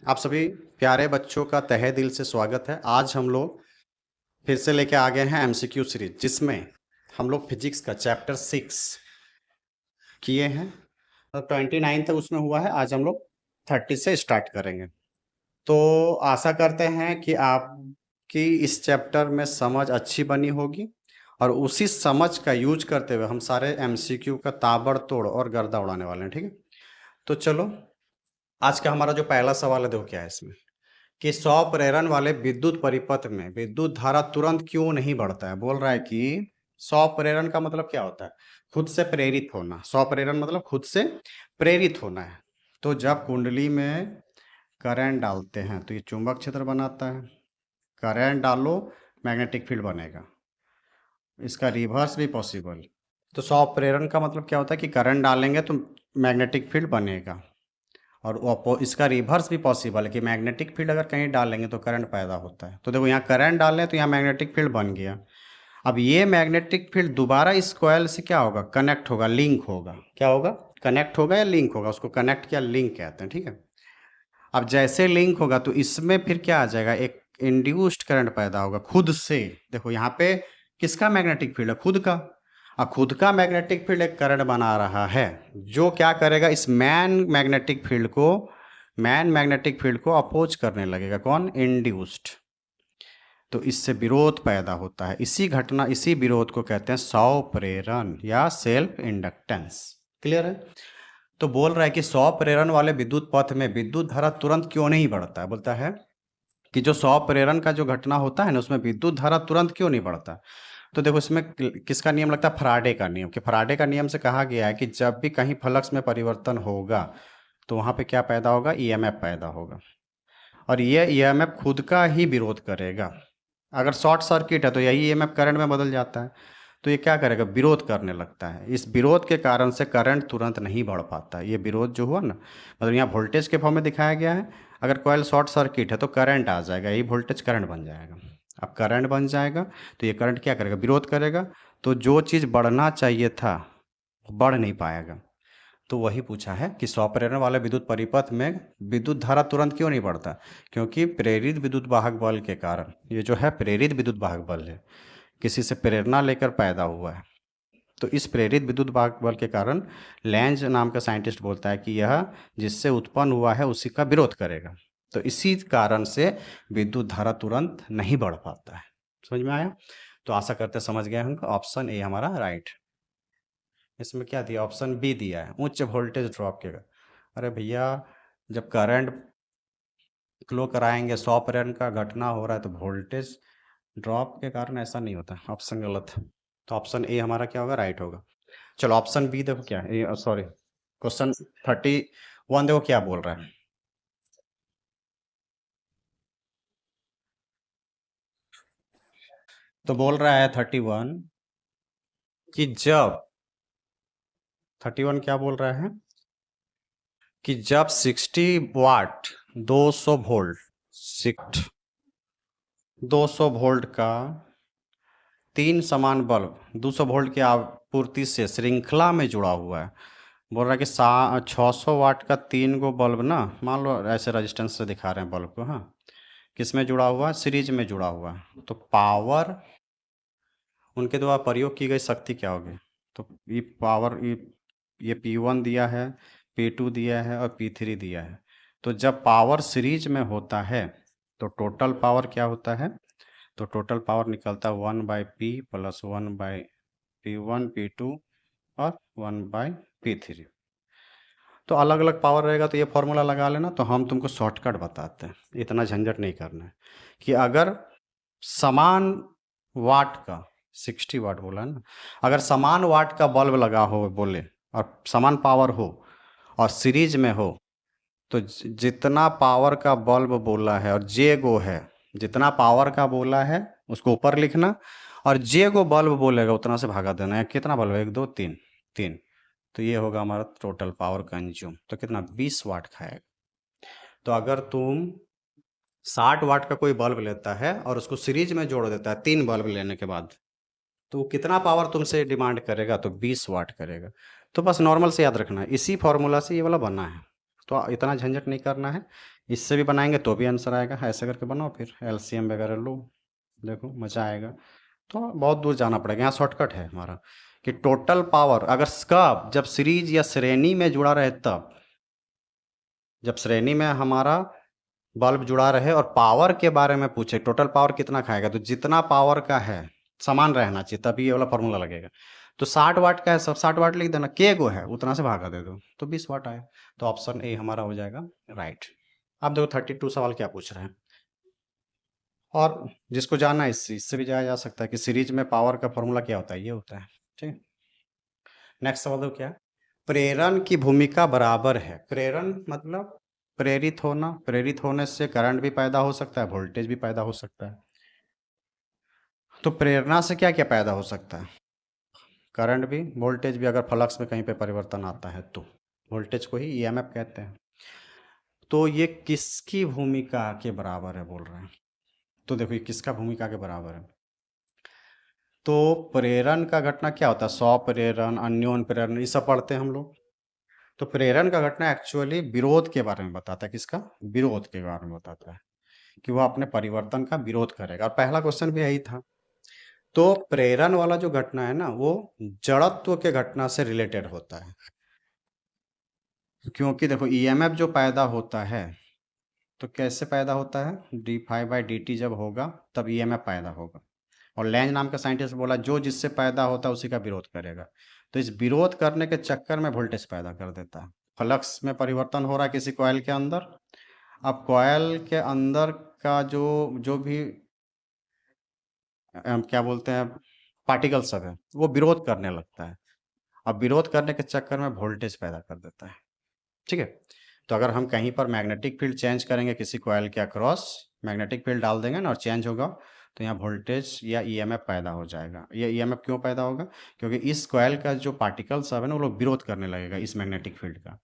आप सभी प्यारे बच्चों का तहे दिल से स्वागत है। आज हम लोग फिर से लेके आ गए हैं एमसीक्यू सीरीज, जिसमें हम लोग फिजिक्स का चैप्टर 6 किए हैं। 29 तक उसमें हुआ है। आज हम लोग 30 से स्टार्ट करेंगे। तो आशा करते हैं कि आपकी इस चैप्टर में समझ अच्छी बनी होगी और उसी समझ का यूज करते हुए हम सारे एमसीक्यू का ताबड़तोड़ और गर्दा उड़ाने वाले हैं। ठीक है, तो चलो आज का हमारा जो पहला सवाल है, देखो क्या है इसमें कि 100 प्रेरण वाले विद्युत परिपथ में विद्युत धारा तुरंत क्यों नहीं बढ़ता है। बोल रहा है कि 100 प्रेरण का मतलब क्या होता है? खुद से प्रेरित होना। 100 प्रेरण मतलब खुद से प्रेरित होना है। तो जब कुंडली में करंट डालते हैं तो ये चुंबक क्षेत्र बनाता है। करंट डालो, मैग्नेटिक फील्ड बनेगा। इसका रिवर्स भी पॉसिबल। तो 100 प्रेरण का मतलब क्या होता है कि करंट डालेंगे तो मैग्नेटिक फील्ड बनेगा, और इसका रिवर्स भी पॉसिबल है कि मैग्नेटिक फील्ड अगर कहीं डालेंगे तो करंट पैदा होता है। तो देखो यहाँ करंट डालें तो यहाँ मैग्नेटिक फील्ड बन गया। अब ये मैग्नेटिक फील्ड दोबारा इस कॉइल से क्या होगा? कनेक्ट होगा, लिंक होगा। क्या होगा? कनेक्ट होगा या लिंक होगा। उसको कनेक्ट किया, लिंक कहते हैं। ठीक है, अब जैसे लिंक होगा तो इसमें फिर क्या आ जाएगा? एक इंड्यूस्ड करंट पैदा होगा खुद से। देखो यहाँ पे किसका मैग्नेटिक फील्ड है? खुद का। और खुद का मैग्नेटिक फील्ड एक करंट बना रहा है, जो क्या करेगा? इस मैन मैग्नेटिक फील्ड को अपोज करने लगेगा। कौन? इंड्यूस्ड। तो इससे विरोध पैदा होता है। इसी विरोध को कहते हैं स्वप्रेरण या सेल्फ इंडक्टेंस। क्लियर है? तो बोल रहा है कि 100 प्रेरण वाले विद्युत पथ में विद्युत धारा तुरंत क्यों नहीं बढ़ता है। बोलता है कि जो 100 प्रेरण का जो घटना होता है ना, उसमें विद्युत धारा तुरंत क्यों नहीं बढ़ता। तो देखो इसमें किसका नियम लगता है? फराडे का नियम। कि फराडे का नियम से कहा गया है कि जब भी कहीं फ्लक्स में परिवर्तन होगा तो वहां पे क्या पैदा होगा? ईएमएफ पैदा होगा, और ये ईएमएफ खुद का ही विरोध करेगा। अगर शॉर्ट सर्किट है तो यही ईएमएफ करंट में बदल जाता है। तो ये क्या करेगा? विरोध करने लगता है। इस विरोध के कारण से करंट तुरंत नहीं बढ़ पाता। ये विरोध जो हुआ ना, मतलब यहाँ वोल्टेज के फॉर्म में दिखाया गया है। अगर कॉइल शॉर्ट सर्किट है तो करंट आ जाएगा, यही वोल्टेज करंट बन जाएगा। अब करंट बन जाएगा तो ये करंट क्या करेगा? विरोध करेगा। तो जो चीज़ बढ़ना चाहिए था वो बढ़ नहीं पाएगा। तो वही पूछा है कि 100 प्रेरण वाले विद्युत परिपथ में विद्युत धारा तुरंत क्यों नहीं बढ़ता। क्योंकि प्रेरित विद्युत वाहक बल के कारण, ये जो है प्रेरित विद्युत वाहक बल है, किसी से प्रेरणा लेकर पैदा हुआ है। तो इस प्रेरित विद्युत वाहक बल के कारण लैंज नाम का साइंटिस्ट बोलता है कि यह जिससे उत्पन्न हुआ है उसी का विरोध करेगा। तो इसी कारण से विद्युत धारा तुरंत नहीं बढ़ पाता है। समझ में आया? तो आशा करते समझ गए हम। ऑप्शन ए हमारा राइट। इसमें क्या दिया? ऑप्शन बी दिया है, उच्च वोल्टेज ड्रॉप के। अरे भैया, जब करंट फ्लो कराएंगे, 100 प्रेरण का घटना हो रहा है, तो वोल्टेज ड्रॉप के कारण ऐसा नहीं होता। ऑप्शन गलत है। तो ऑप्शन ए हमारा क्या होगा? राइट होगा। चलो ऑप्शन बी देखो क्या है, सॉरी क्वेश्चन 31 देखो क्या बोल रहा है। तो बोल रहा है 31 कि जब 31 क्या बोल रहा है कि जब 60 वाट 200 वोल्ट 200 वोल्ट का 3 समान बल्ब 200 वोल्ट की आपूर्ति से श्रृंखला में जुड़ा हुआ है। बोल रहा है कि 600 वाट का 3 गो बल्ब ना, मान लो ऐसे रेजिस्टेंस से दिखा रहे हैं बल्ब को। हाँ, किस में जुड़ा हुआ है? सीरीज में जुड़ा हुआ है। तो पावर, उनके द्वारा प्रयोग की गई शक्ति क्या होगी? तो ये पावर, ये P1 दिया है, P2 दिया है और P3 दिया है। तो जब पावर सीरीज में होता है तो टोटल पावर क्या होता है? तो टोटल पावर निकलता है 1/P प्लस 1/P1 P2 और 1/P3। तो अलग अलग पावर रहेगा तो ये फॉर्मूला लगा लेना। तो हम तुमको शॉर्टकट बताते हैं, इतना झंझट नहीं करना है। कि अगर समान वाट का 60 वाट बोला है ना, अगर समान वाट का बल्ब लगा हो बोले और समान पावर हो और सीरीज में हो, तो जितना पावर का बल्ब बोला है और जे गो है, जितना पावर का बोला है उसको ऊपर लिखना, और जे गो बल्ब बोलेगा उतना से भागा देना है। कितना बल्ब है? 1 2 3 3। तो ये होगा हमारा टोटल पावर कंज्यूम। तो कितना? 20 वाट खाएगा। तो अगर तुम 60 वाट का कोई बल्ब लेता है और उसको सीरीज में जोड़ देता है 3 बल्ब लेने के बाद, तो वो कितना पावर तुमसे डिमांड करेगा? तो 20 वाट करेगा। तो बस नॉर्मल से याद रखना है, इसी फॉर्मूला से ये वाला बना है। तो इतना झंझट नहीं करना है, इससे भी बनाएंगे तो भी आंसर आएगा। ऐसे करके बनाओ, फिर एलसीएम वगैरह लो, देखो मज़ा आएगा। तो बहुत दूर जाना पड़ेगा, यहाँ शॉर्टकट है हमारा कि टोटल पावर अगर कब, जब सीरीज या श्रेणी में जुड़ा रहे तब, जब श्रेणी में हमारा बल्ब जुड़ा रहे और पावर के बारे में पूछे, टोटल पावर कितना खाएगा, तो जितना पावर का है समान रहना चाहिए, तभी ये वाला फॉर्मूला लगेगा। तो 60 वाट का है, सब 60 वाट लिख देना, के गो है उतना से भागा दे दो तो 20 वाट आए। तो ऑप्शन ए हमारा हो जाएगा राइट। अब देखो 32 सवाल क्या पूछ रहे हैं, और जिसको जानना है इससे भी जाया जा सकता है कि सीरीज में पावर का फॉर्मूला क्या होता है, ये होता है। ठीक, नेक्स्ट सवाल देखो क्या है। प्रेरण की भूमिका बराबर है। प्रेरण मतलब प्रेरित होना, प्रेरित होने से करंट भी पैदा हो सकता है, वोल्टेज भी पैदा हो सकता है। तो प्रेरणा से क्या क्या पैदा हो सकता है, करंट भी, वोल्टेज भी, अगर फ्लक्स में कहीं पे परिवर्तन आता है तो वोल्टेज को ही ईएमएफ कहते हैं। तो ये किसकी भूमिका के बराबर है बोल रहे हैं, तो देखो ये किसका भूमिका के बराबर है। तो प्रेरण का घटना क्या होता है, स्व प्रेरण, अन्योन प्रेरण, ये सब पढ़ते हैं हम लोग। तो प्रेरण का घटना एक्चुअली विरोध के बारे में बताता है, किसका, विरोध के बारे में बताता है, कि वह अपने परिवर्तन का विरोध करेगा। और पहला क्वेश्चन भी यही था। तो प्रेरण वाला जो घटना है ना, वो जड़त्व के घटना से रिलेटेड होता है, क्योंकि देखो ईएमएफ जो पैदा होता है, तो कैसे पैदा होता है, d5/dt जब होगा तब ईएमएफ पैदा होगा। और लैंज नाम का साइंटिस्ट बोला जो जिससे पैदा होता है उसी का विरोध करेगा। तो इस विरोध करने के चक्कर में वोल्टेज पैदा कर देता है। फ्लक्स में परिवर्तन हो रहा है किसी कॉइल के अंदर। अब कॉइल के अंदर का जो जो भी क्या बोलते हैं पार्टिकल सब है, वो विरोध करने लगता है। अब विरोध करने के चक्कर में वोल्टेज पैदा कर देता है। ठीक है। तो अगर हम कहीं पर मैग्नेटिक फील्ड चेंज करेंगे किसी कॉइल के अक्रॉस, मैग्नेटिक फील्ड डाल देंगे ना और चेंज होगा, तो यहाँ वोल्टेज या ईएमएफ पैदा हो जाएगा। ये ईएमएफ क्यों पैदा होगा, क्योंकि इस कॉइल का जो पार्टिकल सब है ना, वो लोग विरोध करने लगेगा इस मैग्नेटिक फील्ड का।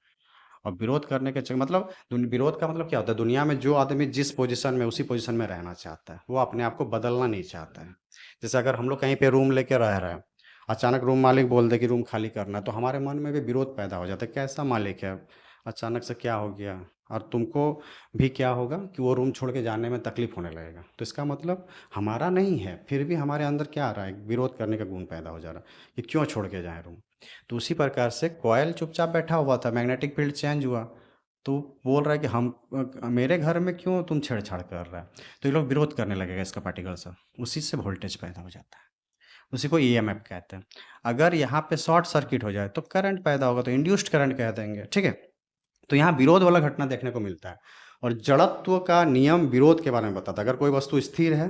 और विरोध करने के चक्कर मतलब विरोध का मतलब क्या होता है, दुनिया में जो आदमी जिस पोजीशन में, उसी पोजीशन में रहना चाहता है, वो अपने आप को बदलना नहीं चाहता है। जैसे अगर हम लोग कहीं पे रूम लेके रह रहे हैं, अचानक रूम मालिक बोल दे कि रूम खाली करना है, तो हमारे मन में भी विरोध पैदा हो जाता है, कैसा मालिक है, अचानक से क्या हो गया। और तुमको भी क्या होगा कि वो रूम छोड़ के जाने में तकलीफ होने लगेगा। तो इसका मतलब हमारा नहीं है, फिर भी हमारे अंदर क्या आ रहा है, विरोध करने का गुण पैदा हो जा रहा है कि क्यों छोड़ के जाए रूम। तो उसी प्रकार से कॉयल चुपचाप बैठा हुआ था, मैग्नेटिक फील्ड चेंज हुआ, तो बोल रहा है कि हम मेरे घर में क्यों तुम छेड़छाड़ कर रहा है। तो ये लोग विरोध करने लगेगा इसका पार्टिकल से, उसी से वोल्टेज पैदा हो जाता है। उसी को ईएमएफ कहते हैं। अगर यहाँ पे शॉर्ट सर्किट हो जाए तो करंट पैदा होगा, तो इंड्यूस्ड करंट कह देंगे। ठीक है। तो यहाँ विरोध वाला घटना देखने को मिलता है। और जड़त्व का नियम विरोध के बारे में बताता है। अगर कोई वस्तु स्थिर है,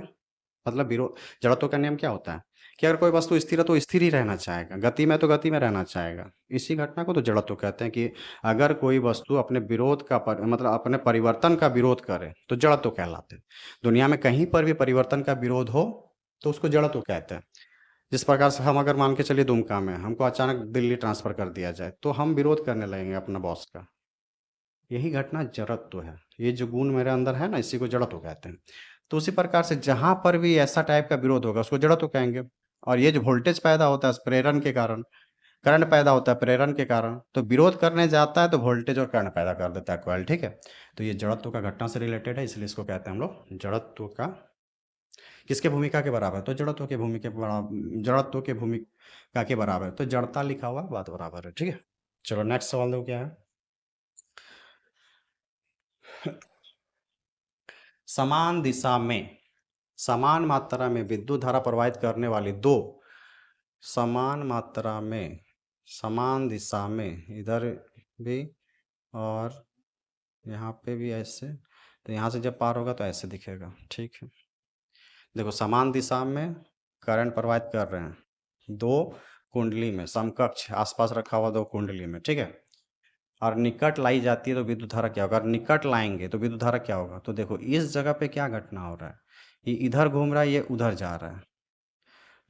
मतलब विरोध, जड़त्व का नियम क्या होता है कि अगर कोई वस्तु स्थिर है तो स्थिर ही रहना चाहेगा, गति में तो गति में रहना चाहेगा। इसी घटना को तो जड़त्व कहते हैं, कि अगर कोई वस्तु अपने विरोध का मतलब अपने परिवर्तन का विरोध करे तो जड़त्व कहलाते हैं। दुनिया में कहीं पर भी परिवर्तन का विरोध हो तो उसको जड़त्व कहते हैं। जिस प्रकार से हम अगर मान के चलिए दुमका में हमको अचानक दिल्ली ट्रांसफर कर दिया जाए, तो हम विरोध करने लगेंगे अपना बॉस का। यही घटना जड़त्व है। ये जो गुण मेरे अंदर है ना, इसी को जड़त्व कहते हैं। तो उसी प्रकार से जहां पर भी ऐसा टाइप का विरोध होगा उसको जड़त्व कहेंगे। और ये जो वोल्टेज पैदा होता है प्रेरण के कारण, करंट पैदा होता है प्रेरण के कारण, तो विरोध करने जाता है तो वोल्टेज और करंट पैदा कर देता है कॉइल। ठीक है। तो ये जड़त्व का घटना से रिलेटेड है, इसलिए इसको कहते हैं हम लोग जड़त्व का। किसके भूमिका के बराबर, तो जड़त्व के भूमिका के बराबर, जड़त्व के भूमिका के बराबर, तो जड़ता लिखा हुआ बात बराबर है। ठीक है। चलो नेक्स्ट सवाल दो क्या है। समान दिशा में समान मात्रा में विद्युत धारा प्रवाहित करने वाली दो, समान मात्रा में समान दिशा में, इधर भी और यहाँ पे भी ऐसे, तो यहाँ से जब पार होगा तो ऐसे दिखेगा। ठीक है। देखो समान दिशा में करंट प्रवाहित कर रहे हैं दो कुंडली में, समकक्ष आसपास रखा हुआ दो कुंडली में। ठीक है। और निकट लाई जाती है तो विद्युत धारा क्या होगा, अगर निकट लाएंगे तो विद्युत धारा क्या होगा। तो देखो इस जगह पे क्या घटना हो रहा है, ये इधर घूम रहा है, ये उधर जा रहा है,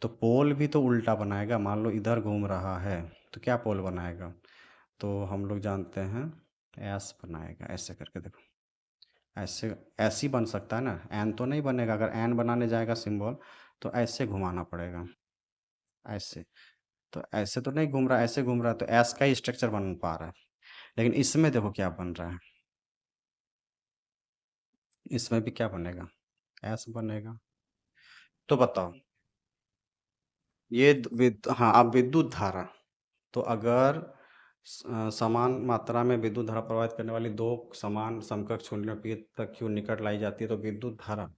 तो पोल भी तो उल्टा बनाएगा। मान लो इधर घूम रहा है तो क्या पोल बनाएगा, तो हम लोग जानते हैं एस बनाएगा। ऐसे करके देखो, ऐसे ऐसे ही बन सकता है ना, एन तो नहीं बनेगा। अगर एन बनाने जाएगा सिंबल तो ऐसे घुमाना पड़ेगा, ऐसे। तो ऐसे तो नहीं घूम रहा, ऐसे घूम रहा है, तो एस का ही स्ट्रक्चर बन पा रहा है। लेकिन इसमें देखो क्या बन रहा है, इसमें भी क्या बनेगा, एस बनेगा। तो बताओ, ये हाँ, अब विद्युत धारा, तो अगर समान मात्रा में विद्युत धारा प्रवाहित करने वाली दो समान समकक्ष कुंडलियों P तक क्यों निकट लाई जाती है तो विद्युत धारा,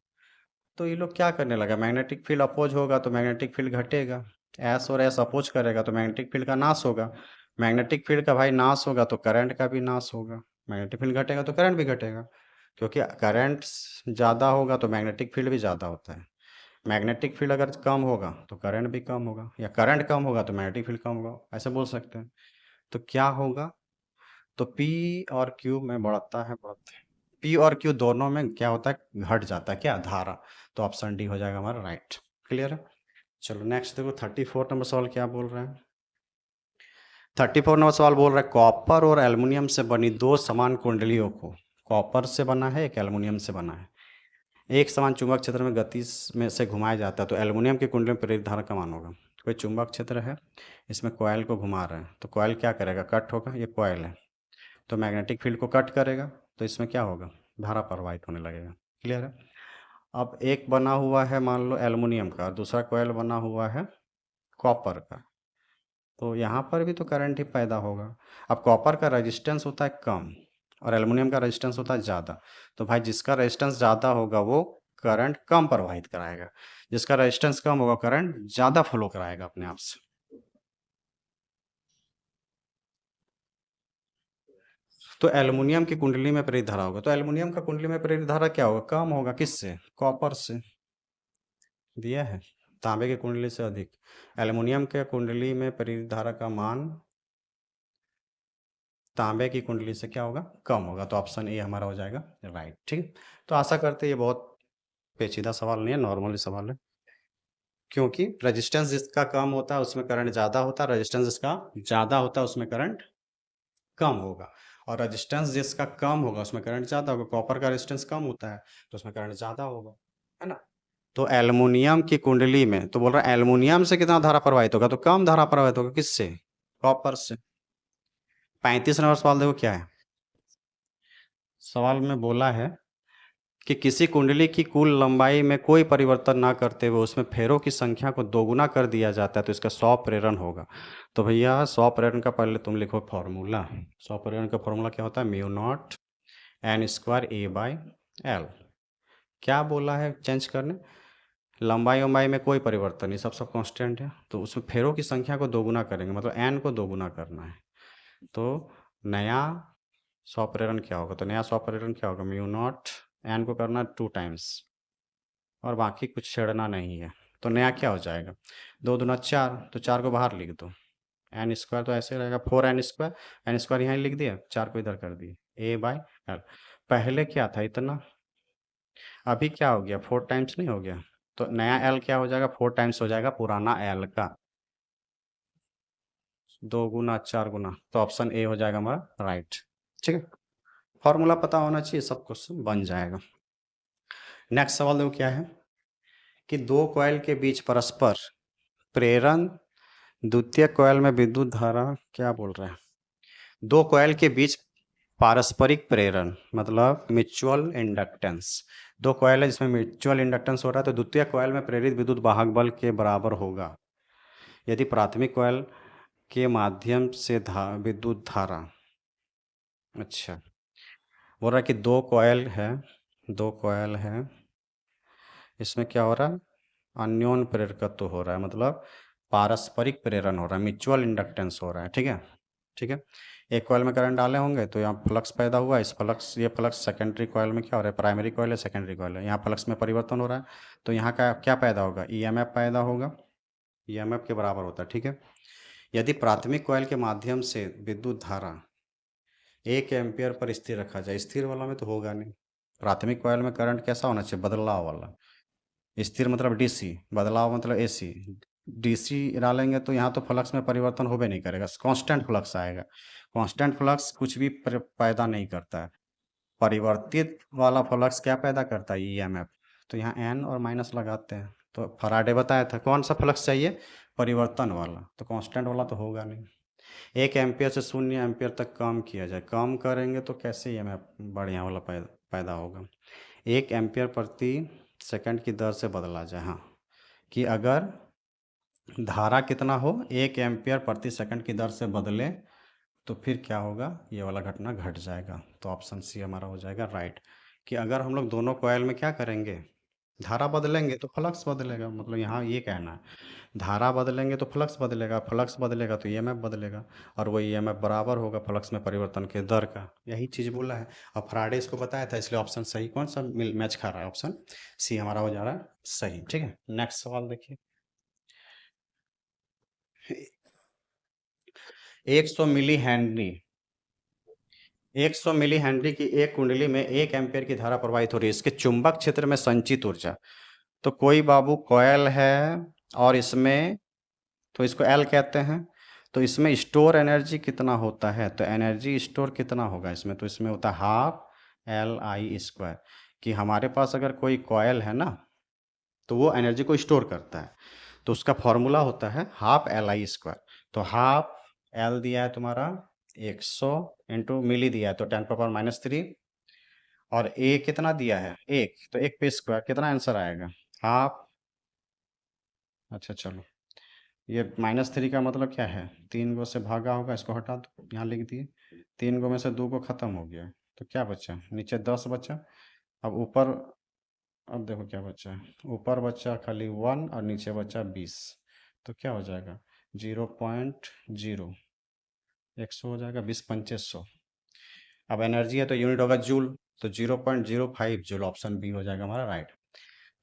तो ये लोग क्या करने लगा, मैग्नेटिक फील्ड अपोज होगा तो मैग्नेटिक फील्ड घटेगा, एस और एस अपोज करेगा तो मैग्नेटिक फील्ड का नाश होगा, मैग्नेटिक फील्ड का भाई नाश होगा तो करंट का भी नाश होगा, मैग्नेटिक फील्ड घटेगा तो करंट भी घटेगा, क्योंकि करंट ज़्यादा होगा तो मैग्नेटिक फील्ड भी ज़्यादा होता है, मैग्नेटिक फील्ड अगर कम होगा तो करंट भी कम होगा, या करंट कम होगा तो मैग्नेटिक फील्ड कम होगा, ऐसे बोल सकते हैं। तो क्या होगा, तो P और Q में बढ़ता है, P और Q दोनों में क्या होता है, घट जाता है क्या, धारा। तो ऑप्शन डी हो जाएगा हमारा राइट। क्लियर है। चलो नेक्स्ट देखो 34 नंबर सवाल क्या बोल रहे हैं। 34 नंबर सवाल बोल रहा है कॉपर और एल्युमिनियम से बनी दो समान कुंडलियों को, कॉपर से बना है एक एल्युमिनियम से बना है, एक समान चुंबक क्षेत्र में गति में से घुमाया जाता है तो एल्युमिनियम की कुंडली में प्रेरित धारा का मान होगा। कोई चुंबक क्षेत्र है, इसमें कॉइल को घुमा रहे हैं तो कॉइल क्या करेगा, कट होगा, ये कॉइल है तो मैग्नेटिक फील्ड को कट करेगा तो इसमें क्या होगा, धारा प्रवाहित होने लगेगा। क्लियर है। अब एक बना हुआ है मान लो एल्युमिनियम का, दूसरा कॉइल बना हुआ है कॉपर का, तो यहाँ पर भी तो करंट ही पैदा होगा। अब कॉपर का रेजिस्टेंस होता है कम और एल्युमिनियम का रेजिस्टेंस होता है ज़्यादा, तो भाई जिसका रेजिस्टेंस ज़्यादा होगा वो करंट कम प्रवाहित कराएगा, जिसका रेजिस्टेंस कम होगा करंट ज़्यादा फ्लो कराएगा अपने आप से। तो एल्युमिनियम की कुंडली में प्रेरित धारा होगा, तो एल्युमिनियम का कुंडली में प्रेरित धारा क्या होगा, कम होगा, किससे, कॉपर से, दिया है, तांबे की कुंडली से अधिक। एल्युमिनियम के कुंडली में प्रेरित धारा का मान तांबे की कुंडली से क्या होगा, कम होगा, तो ऑप्शन ए हमारा हो जाएगा राइट। ठीक। तो आशा करते हैं ये बहुत पेचीदा सवाल नहीं है, नॉर्मली सवाल है, क्योंकि रेजिस्टेंस जिसका कम होता है उसमें करंट ज़्यादा होता है, रेजिस्टेंस जिसका ज़्यादा होता है उसमें करंट कम होगा, और रेजिस्टेंस जिसका कम होगा उसमें करंट ज़्यादा होगा, कॉपर का रेजिस्टेंस कम होता है तो उसमें करंट ज़्यादा होगा, है ना। तो एल्युमिनियम की कुंडली में तो बोल रहा है एल्युमिनियम से कितना धारा प्रवाहित होगा, तो कम धारा प्रवाहित होगा, किससे, कॉपर से। 35 नंबर सवाल देखो क्या है। सवाल में बोला है कि किसी कुंडली की कुल लंबाई में कोई परिवर्तन ना करते हुए उसमें फेरों की संख्या को दोगुना कर दिया जाता है तो इसका 100 प्रेरण होगा। तो भैया 100 प्रेरण का पहले तुम लिखो फॉर्मूला, 100 प्रेरण का फॉर्मूला क्या होता है, mu not an square A by L. क्या बोला है चेंज करने, लंबाई वंबाई में कोई परिवर्तन नहीं, सब कांस्टेंट है, तो उसमें फेरों की संख्या को दोगुना करेंगे, मतलब एन को दोगुना करना है। तो नया 100 प्रेरण क्या होगा, तो नया 100 प्रेरण क्या होगा, म्यू नॉट एन को करना 2 टाइम्स और बाकी कुछ छेड़ना नहीं है, तो नया क्या हो जाएगा, 2 दूना 4, तो 4 को बाहर लिख दो, एन स्क्वायर तो ऐसे रहेगा 4 एन स्क्वायर यहाँ लिख दिया, 4 को इधर कर दिए, ए बाई एल। पहले क्या था इतना, अभी क्या हो गया 4 टाइम्स नहीं हो गया, तो नया एल क्या हो जाएगा, 4 टाइम्स हो जाएगा पुराना एल का, 2 गुना 4 गुना, तो ऑप्शन ए हो जाएगा हमारा राइट। ठीक है। फॉर्मूला पता होना चाहिए, सब क्वेश्चन बन जाएगा। नेक्स्ट सवाल देखो क्या है कि दो कॉइल के बीच परस्पर प्रेरण, द्वितीय कॉइल में विद्युत धारा, क्या बोल रहे हैं, दो कॉइल के बीच पारस्परिक प्रेरण मतलब म्यूचुअल इंडक्टेंस, दो कॉइल है जिसमें म्यूचुअल इंडक्टेंस हो रहा है तो द्वितीय कॉइल में प्रेरित विद्युत वाहक बल के बराबर होगा यदि प्राथमिक कॉइल के माध्यम से विद्युत धारा, अच्छा, बोल रहा है कि दो कॉइल है, इसमें क्या हो रहा है, अन्योन प्रेरकत्व हो रहा है, मतलब पारस्परिक प्रेरण हो रहा है, म्यूचुअल इंडक्टेंस हो रहा है। ठीक है। ठीक है। एक कॉइल में करंट डाले होंगे तो यहाँ फ्लक्स पैदा हुआ, इस फ्लक्स, ये फ्लक्स सेकेंडरी कॉइल में क्या हो रहा है, प्राइमरी कॉइल है सेकेंडरी कॉइल है, यहाँ फ्लक्स में परिवर्तन हो रहा है तो यहाँ का क्या पैदा होगा, ईएमएफ पैदा होगा, ईएमएफ के बराबर होता है। ठीक है। यदि प्राथमिक कॉइल के माध्यम से विद्युत धारा 1 एम्पियर पर स्थिर रखा जाए, स्थिर वाला में तो होगा नहीं, प्राथमिक कॉइल में करंट कैसा होना चाहिए, बदलाव वाला, स्थिर मतलब डीसी, बदलाव मतलब एसी, डीसी डालेंगे तो यहाँ तो फ्लक्स में परिवर्तन होबे नहीं करेगा, कांस्टेंट फ्लक्स आएगा, कांस्टेंट फ्लक्स कुछ भी पैदा नहीं करता है, परिवर्तित वाला फ्लक्स क्या पैदा करता है, ईएमएफ। तो यहाँ एन और माइनस लगाते हैं, तो फराडे बताया था कौन सा फ्लक्स चाहिए, परिवर्तन वाला, तो कांस्टेंट वाला तो होगा नहीं। 1 एम्पियर से 0 एम्पियर तक कम किया जाए, कम करेंगे तो कैसे ईएमएफ बढ़िया वाला पैदा पैदा होगा। 1 एम्पीयर प्रति सेकंड की दर से बदला जाए, हाँ, कि अगर धारा कितना हो, 1 एम्पीयर प्रति सेकंड की दर से बदले तो फिर क्या होगा, ये वाला घटना घट जाएगा। तो ऑप्शन सी हमारा हो जाएगा राइट, कि अगर हम लोग दोनों कॉइल में क्या करेंगे, धारा बदलेंगे तो फ्लक्स बदलेगा। मतलब यहाँ ये कहना है, धारा बदलेंगे तो फ्लक्स बदलेगा, फ्लक्स बदलेगा तो ईएमएफ बदलेगा, और वो ईएमएफ बराबर होगा फ्लक्स में परिवर्तन के दर का। यही चीज़ बोला है, और फ्राडे इसको बताया था, इसलिए ऑप्शन सही कौन सा मैच खा रहा है, ऑप्शन सी हमारा हो जा रहा है सही। ठीक है, नेक्स्ट सवाल देखिए। 100 मिली हेनरी 100 मिली हेनरी की एक कुंडली में 1 एम्पीयर की धारा प्रवाहित हो रही है, इसके चुंबक क्षेत्र में संचित ऊर्जा। तो कोई बाबू कॉयल है और इसमें, तो इसको एल कहते हैं, तो इसमें स्टोर एनर्जी कितना होता है, तो एनर्जी स्टोर कितना होगा इसमें, तो इसमें होता है हाफ LI², कि हमारे पास अगर कोई कॉयल है ना, तो वो एनर्जी को स्टोर करता है, तो उसका फॉर्मूला होता है हाफ LI²। तो हाफ एल दिया है तुम्हारा 100 इंटू मिली दिया है तो 10⁻³ और ए कितना दिया है 1, तो 1 पे स्क्वायर, कितना आंसर आएगा हाफ। अच्छा चलो, ये -3 का मतलब क्या है, 3 गो से भागा होगा, इसको हटा दो, यहाँ लिख दिए 3 गो में से 2 को खत्म हो गया, तो क्या बचा नीचे 10 बचा। अब ऊपर, अब देखो क्या बचा है, ऊपर बचा खाली 1 और नीचे बचा 20, तो क्या हो जाएगा 0.0, 100 हो जाएगा, 20×5 100। अब एनर्जी है तो यूनिट होगा जूल, तो 0.05 जूल, ऑप्शन बी हो जाएगा हमारा राइट।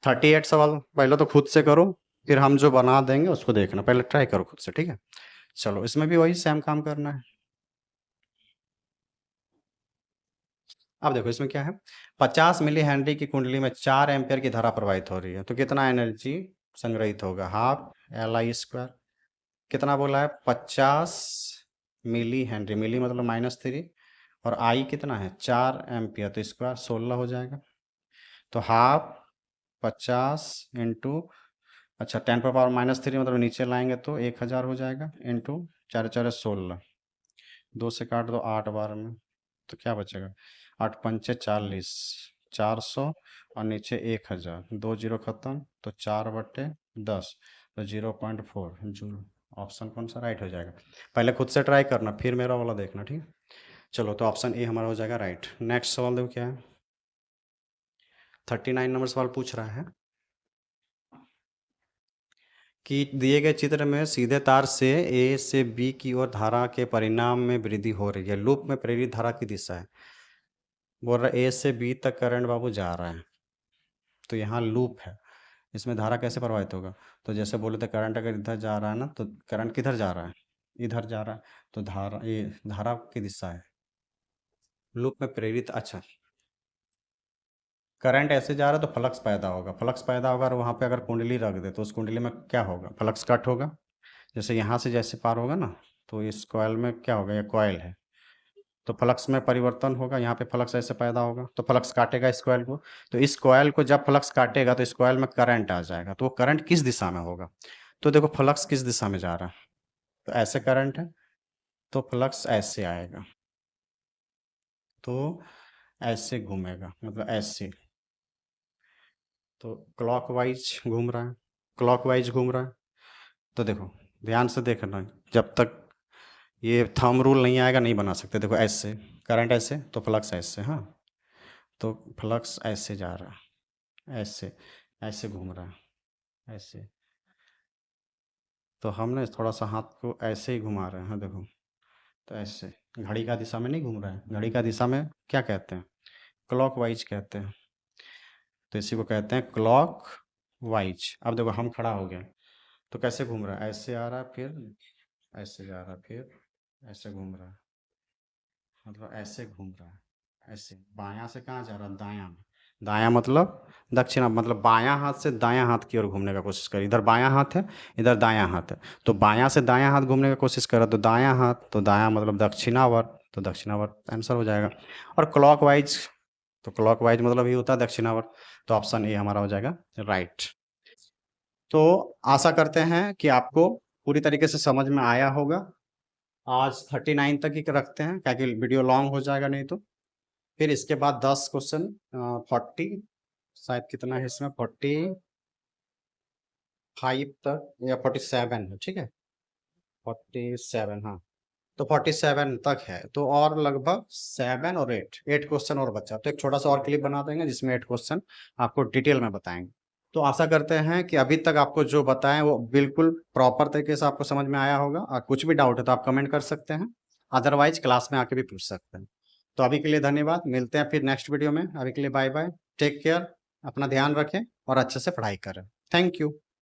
38 सवाल पहले तो खुद से करो, फिर हम जो बना देंगे उसको देखना, पहले ट्राई करो खुद से, ठीक है। चलो इसमें भी वही सेम काम करना है। अब देखो इसमें क्या है, 50 मिली हेनरी की कुंडली में 4 एम्पियर की धारा प्रवाहित हो रही है, तो कितना एनर्जी संग्रहित होगा, हाफ LI²। कितना बोला है 50 मिली हेनरी, मिली मतलब -3, और आई कितना है 4 एम्पियर, तो स्क्वायर 16 हो जाएगा। तो हाफ 50 इंटू, अच्छा 10⁻³ मतलब नीचे लाएंगे तो 1000 हो जाएगा, इंटू 4 4 16, 2 से काट दो 8 बार में, तो क्या बचेगा 8 पंचे 40, 400, और नीचे 1000, 2 जीरो खत्म, तो 4/10, तो 0.4 जूल। ऑप्शन कौन सा राइट हो जाएगा, पहले खुद से ट्राई करना फिर मेरा वाला देखना, ठीक है। चलो तो ऑप्शन ए हमारा हो जाएगा राइट। नेक्स्ट सवाल देखो क्या है, 39 नंबर सवाल पूछ रहा है कि दिए गए चित्र में सीधे तार से ए से बी की ओर धारा के परिणाम में वृद्धि हो रही है, लूप में प्रेरित धारा की दिशा है, बोल रहा है ए से बी तक करंट बाबू जा रहा है, तो यहाँ लूप है, इसमें धारा कैसे प्रवाहित होगा, तो जैसे बोले थे करंट अगर इधर जा रहा है ना, तो करंट किधर जा रहा है, इधर जा रहा है, तो धारा, ये धारा की दिशा है, लूप में प्रेरित, अच्छा करंट ऐसे जा रहा है तो फ्लक्स पैदा होगा, फ्लक्स पैदा होगा, और वहाँ पे अगर कुंडली रख दे तो उस कुंडली में क्या होगा, फ्लक्स कट होगा, जैसे यहाँ से जैसे पार होगा ना, तो इस कॉयल में क्या होगा, ये कॉयल है, तो फ्लक्स में परिवर्तन होगा, यहाँ पे फ्लक्स ऐसे पैदा होगा, तो फ्लक्स काटेगा इस कॉयल को, तो इस कॉयल को जब फ्लक्स काटेगा तो इस कॉयल में करंट आ जाएगा, तो वो करंट किस दिशा में होगा, तो देखो फ्लक्स किस दिशा में जा रहा है, तो ऐसे करंट है, तो फ्लक्स ऐसे आएगा, तो ऐसे घूमेगा, मतलब ऐसे, तो क्लॉकवाइज घूम रहा है, क्लॉकवाइज घूम रहा है, तो देखो ध्यान से देखना, जब तक ये थंब रूल नहीं आएगा नहीं बना सकते, देखो ऐसे करंट ऐसे, तो फ्लक्स ऐसे, हाँ, तो फ्लक्स ऐसे जा रहा है, ऐसे ऐसे घूम रहा है, ऐसे, तो हमने थोड़ा सा हाथ को ऐसे ही घुमा रहे हैं, हाँ देखो, तो ऐसे घड़ी का दिशा में नहीं घूम रहा है, घड़ी का दिशा में क्या कहते हैं, क्लॉकवाइज कहते हैं, तो इसी को कहते हैं क्लॉक वाइज। अब देखो हम खड़ा हो गए, तो कैसे घूम रहा है, ऐसे आ रहा है, फिर ऐसे जा रहा है, फिर ऐसे घूम रहा है, मतलब ऐसे घूम रहा है, ऐसे बायां से कहाँ जा रहा है, दायां में, दायां मतलब दक्षिणा, मतलब बायां हाथ से दायां हाथ की ओर घूमने का कोशिश कर, इधर बायां हाथ है, इधर दायां हाथ है, तो बायां से दायां हाथ घूमने का कोशिश कर, तो दायां हाथ, तो दायां मतलब दक्षिणावर्त, तो दक्षिणावर्त आंसर हो जाएगा। और क्लॉकवाइज, तो क्लॉकवाइज मतलब ही होता है दक्षिणावर्त, तो ऑप्शन ए हमारा हो जाएगा राइट। तो आशा करते हैं कि आपको पूरी तरीके से समझ में आया होगा। आज 39 तक ही रखते हैं, क्या कि वीडियो लॉन्ग हो जाएगा नहीं तो। फिर इसके बाद 10 क्वेश्चन 40 शायद कितना है इसमें 45 तक या 47 है, ठीक है 47, हाँ तो 47 तक है, तो और लगभग 7 और 8 क्वेश्चन और बचा, तो एक छोटा सा और क्लिप बना देंगे जिसमें 8 क्वेश्चन आपको डिटेल में बताएंगे। तो आशा करते हैं कि अभी तक आपको जो बताएं वो बिल्कुल प्रॉपर तरीके से आपको समझ में आया होगा, और कुछ भी डाउट है तो आप कमेंट कर सकते हैं, अदरवाइज क्लास में आके भी पूछ सकते हैं। तो अभी के लिए धन्यवाद, मिलते हैं फिर नेक्स्ट वीडियो में, अभी के लिए बाय बाय, टेक केयर, अपना ध्यान रखें और अच्छे से पढ़ाई करें। Thank you.